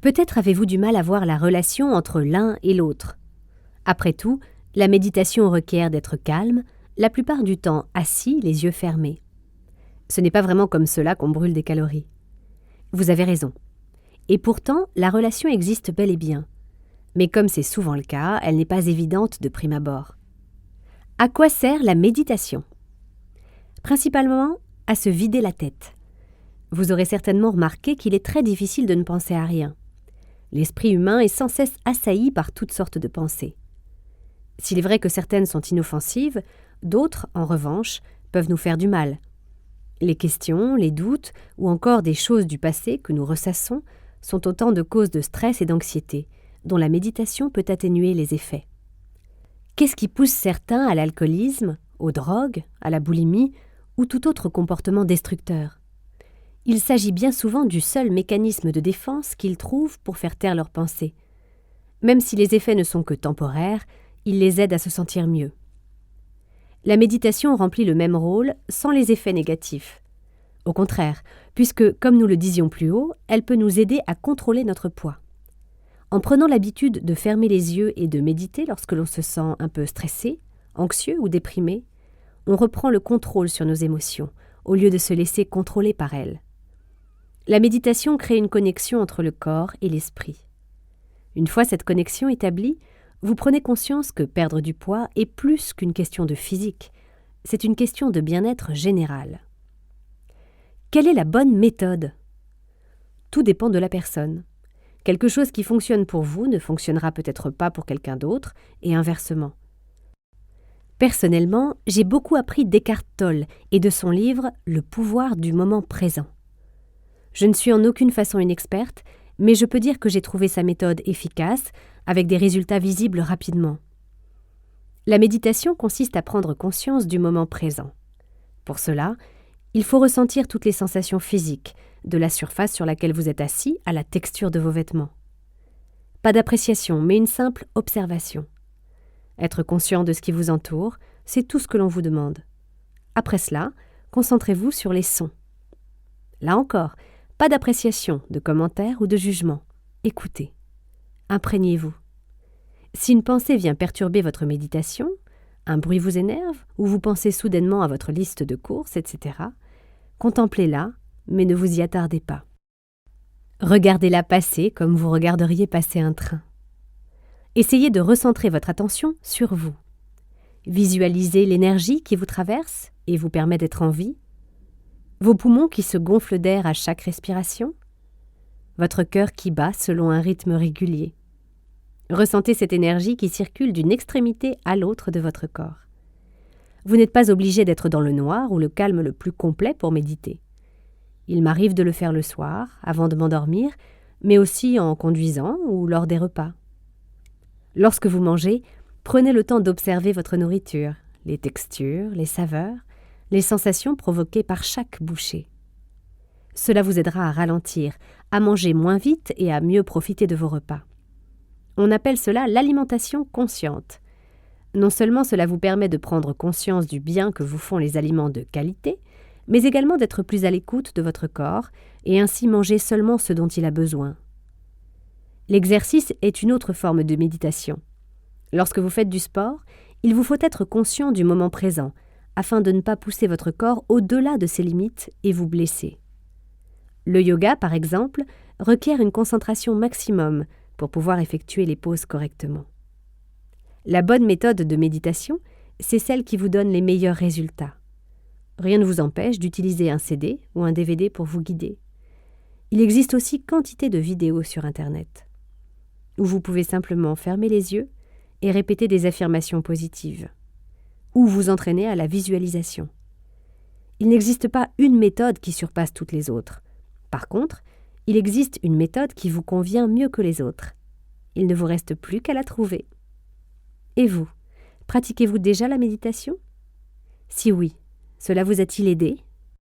Peut-être avez-vous du mal à voir la relation entre l'un et l'autre. Après tout, la méditation requiert d'être calme, la plupart du temps assis, les yeux fermés. Ce n'est pas vraiment comme cela qu'on brûle des calories. Vous avez raison. Et pourtant, la relation existe bel et bien. Mais comme c'est souvent le cas, elle n'est pas évidente de prime abord. À quoi sert la méditation ? Principalement, à se vider la tête. Vous aurez certainement remarqué qu'il est très difficile de ne penser à rien. L'esprit humain est sans cesse assailli par toutes sortes de pensées. S'il est vrai que certaines sont inoffensives, d'autres, en revanche, peuvent nous faire du mal. Les questions, les doutes ou encore des choses du passé que nous ressassons sont autant de causes de stress et d'anxiété, dont la méditation peut atténuer les effets. Qu'est-ce qui pousse certains à l'alcoolisme, aux drogues, à la boulimie ou tout autre comportement destructeur ? Il s'agit bien souvent du seul mécanisme de défense qu'ils trouvent pour faire taire leurs pensées. Même si les effets ne sont que temporaires, ils les aident à se sentir mieux. La méditation remplit le même rôle sans les effets négatifs. Au contraire, puisque, comme nous le disions plus haut, elle peut nous aider à contrôler notre poids. En prenant l'habitude de fermer les yeux et de méditer lorsque l'on se sent un peu stressé, anxieux ou déprimé, on reprend le contrôle sur nos émotions, au lieu de se laisser contrôler par elles. La méditation crée une connexion entre le corps et l'esprit. Une fois cette connexion établie, vous prenez conscience que perdre du poids est plus qu'une question de physique, c'est une question de bien-être général. Quelle est la bonne méthode ? Tout dépend de la personne. Quelque chose qui fonctionne pour vous ne fonctionnera peut-être pas pour quelqu'un d'autre, et inversement. Personnellement, j'ai beaucoup appris d'Eckhart Tolle et de son livre « Le pouvoir du moment présent ». Je ne suis en aucune façon une experte, mais je peux dire que j'ai trouvé sa méthode efficace, avec des résultats visibles rapidement. La méditation consiste à prendre conscience du moment présent. Pour cela, il faut ressentir toutes les sensations physiques, de la surface sur laquelle vous êtes assis à la texture de vos vêtements. Pas d'appréciation, mais une simple observation. Être conscient de ce qui vous entoure, c'est tout ce que l'on vous demande. Après cela, concentrez-vous sur les sons. Là encore, pas d'appréciation, de commentaires ou de jugement. Écoutez. Imprégnez-vous. Si une pensée vient perturber votre méditation, un bruit vous énerve ou vous pensez soudainement à votre liste de courses, etc., contemplez-la, mais ne vous y attardez pas. Regardez-la passer comme vous regarderiez passer un train. Essayez de recentrer votre attention sur vous. Visualisez l'énergie qui vous traverse et vous permet d'être en vie, vos poumons qui se gonflent d'air à chaque respiration, votre cœur qui bat selon un rythme régulier. Ressentez cette énergie qui circule d'une extrémité à l'autre de votre corps. Vous n'êtes pas obligé d'être dans le noir ou le calme le plus complet pour méditer. Il m'arrive de le faire le soir, avant de m'endormir, mais aussi en conduisant ou lors des repas. Lorsque vous mangez, prenez le temps d'observer votre nourriture, les textures, les saveurs, les sensations provoquées par chaque bouchée. Cela vous aidera à ralentir, à manger moins vite et à mieux profiter de vos repas. On appelle cela l'alimentation consciente. Non seulement cela vous permet de prendre conscience du bien que vous font les aliments de qualité, mais également d'être plus à l'écoute de votre corps et ainsi manger seulement ce dont il a besoin. L'exercice est une autre forme de méditation. Lorsque vous faites du sport, il vous faut être conscient du moment présent, afin de ne pas pousser votre corps au-delà de ses limites et vous blesser. Le yoga, par exemple, requiert une concentration maximum pour pouvoir effectuer les pauses correctement. La bonne méthode de méditation, c'est celle qui vous donne les meilleurs résultats. Rien ne vous empêche d'utiliser un CD ou un DVD pour vous guider. Il existe aussi quantité de vidéos sur Internet, où vous pouvez simplement fermer les yeux et répéter des affirmations positives, ou vous entraîner à la visualisation. Il n'existe pas une méthode qui surpasse toutes les autres. Par contre, il existe une méthode qui vous convient mieux que les autres. Il ne vous reste plus qu'à la trouver. Et vous, pratiquez-vous déjà la méditation ? Si oui, cela vous a-t-il aidé